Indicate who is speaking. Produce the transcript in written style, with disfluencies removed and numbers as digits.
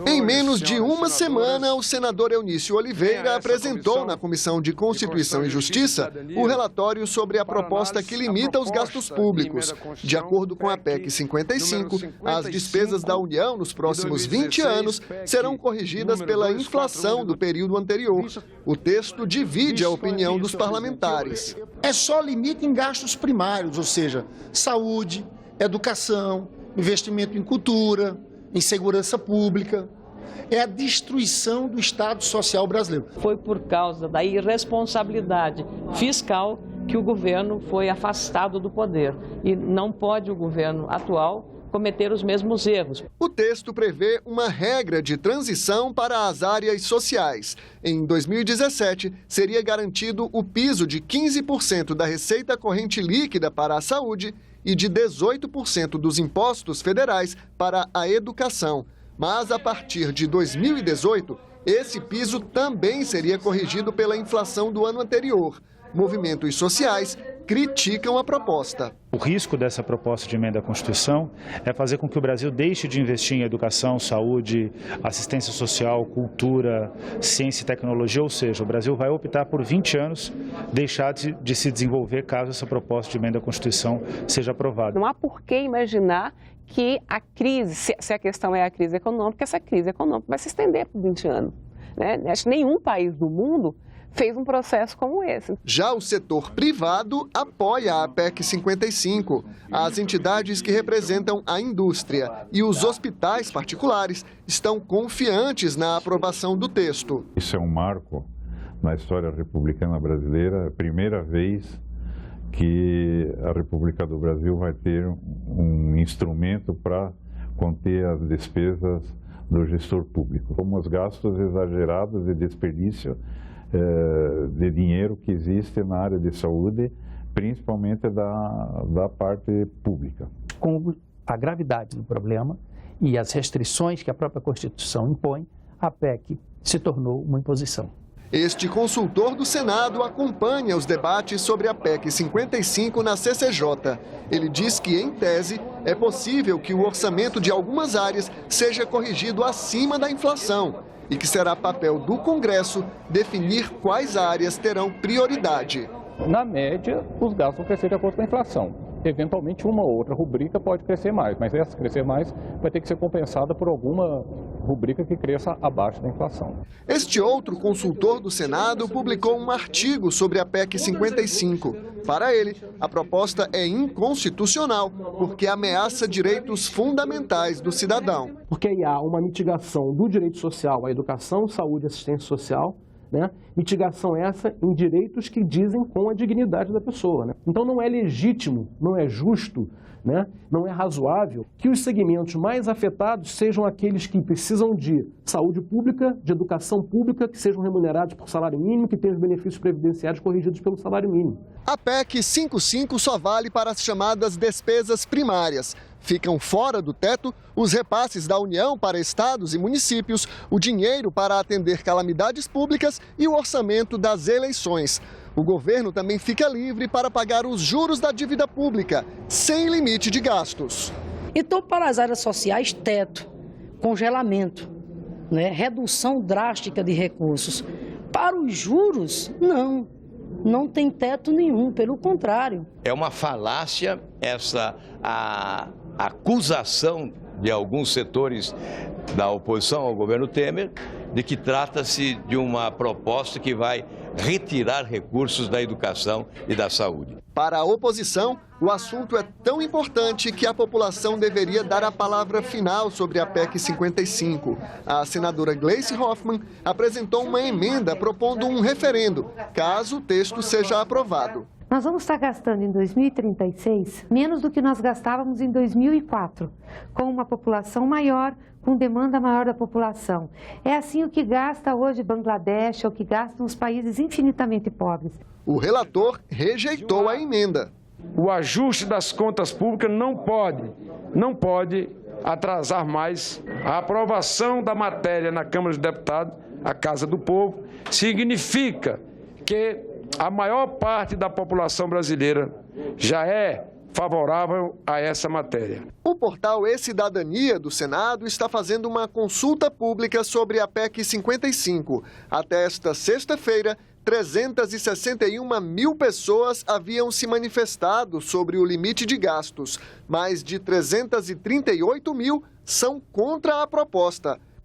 Speaker 1: Em menos de uma semana, o senador Eunício Oliveira apresentou na Comissão de Constituição e Justiça o relatório sobre a proposta que limita os gastos públicos. De acordo com a PEC 55, as despesas da União nos próximos 20 anos serão corrigidas pela inflação do período anterior. O texto divide a opinião dos parlamentares.
Speaker 2: É só limite em gastos primários, ou seja, saúde, educação, investimento em cultura, em segurança pública. É a destruição do Estado Social brasileiro.
Speaker 3: Foi por causa da irresponsabilidade fiscal que o governo foi afastado do poder. E não pode o governo atual cometer os mesmos erros.
Speaker 1: O texto prevê uma regra de transição para as áreas sociais. Em 2017, seria garantido o piso de 15% da receita corrente líquida para a saúde e de 18% dos impostos federais para a educação. Mas, a partir de 2018, esse piso também seria corrigido pela inflação do ano anterior. Movimentos sociais criticam a proposta.
Speaker 4: O risco dessa proposta de emenda à Constituição é fazer com que o Brasil deixe de investir em educação, saúde, assistência social, cultura, ciência e tecnologia, ou seja, o Brasil vai optar por 20 anos deixar de se desenvolver caso essa proposta de emenda à Constituição seja aprovada.
Speaker 3: Não há por que imaginar que a crise, se a questão é a crise econômica, essa crise econômica vai se estender por 20 anos. Né? Acho que nenhum país do mundo fez um processo como esse.
Speaker 1: Já o setor privado apoia a PEC 55. As entidades que representam a indústria e os hospitais particulares estão confiantes na aprovação do texto.
Speaker 5: Isso é um marco na história republicana brasileira, é a primeira vez que a República do Brasil vai ter um instrumento para conter as despesas do gestor público. Como os gastos exagerados e desperdício de dinheiro que existe na área de saúde, principalmente da parte pública.
Speaker 6: Com a gravidade do problema e as restrições que a própria Constituição impõe, a PEC se tornou uma imposição.
Speaker 1: Este consultor do Senado acompanha os debates sobre a PEC 55 na CCJ. Ele diz que, em tese, é possível que o orçamento de algumas áreas seja corrigido acima da inflação e que será papel do Congresso definir quais áreas terão prioridade.
Speaker 7: Na média, os gastos vão crescer de acordo com a inflação. Eventualmente, uma ou outra rubrica pode crescer mais, mas essa crescer mais vai ter que ser compensada por alguma rubrica que cresça abaixo da inflação.
Speaker 1: Este outro consultor do Senado publicou um artigo sobre a PEC 55. Para ele, a proposta é inconstitucional porque ameaça direitos fundamentais do cidadão.
Speaker 8: Porque aí há uma mitigação do direito social à educação, saúde e assistência social, né? Mitigação essa em direitos que dizem com a dignidade da pessoa. Né? Então não é legítimo, não é justo, né? Não é razoável que os segmentos mais afetados sejam aqueles que precisam de saúde pública, de educação pública, que sejam remunerados por salário mínimo, que tenham os benefícios previdenciários corrigidos pelo salário mínimo.
Speaker 1: A PEC 55 só vale para as chamadas despesas primárias. Ficam fora do teto os repasses da União para estados e municípios, o dinheiro para atender calamidades públicas e o orçamento das eleições. O governo também fica livre para pagar os juros da dívida pública, sem limite de gastos.
Speaker 9: Então, para as áreas sociais, teto, congelamento, né? Redução drástica de recursos. Para os juros, não tem teto nenhum, pelo contrário.
Speaker 10: É uma falácia essa a acusação de alguns setores da oposição ao governo Temer de que trata-se de uma proposta que vai retirar recursos da educação e da saúde.
Speaker 1: Para a oposição, o assunto é tão importante que a população deveria dar a palavra final sobre a PEC 55. A senadora Gleice Hoffmann apresentou uma emenda propondo um referendo, caso o texto seja aprovado.
Speaker 11: Nós vamos estar gastando em 2036 menos do que nós gastávamos em 2004, com uma população maior, com demanda maior da população. É assim o que gasta hoje Bangladesh, ou o que gastam os países infinitamente pobres.
Speaker 1: O relator rejeitou a emenda.
Speaker 12: O ajuste das contas públicas não pode atrasar mais a aprovação da matéria na Câmara dos Deputados, a Casa do Povo. Significa que a maior parte da população brasileira já é favorável a essa matéria.
Speaker 1: O portal E-Cidadania do Senado está fazendo uma consulta pública sobre a PEC 55. Até esta sexta-feira, 361 mil pessoas haviam se manifestado sobre o limite de gastos. Mais de 338 mil são contra a proposta.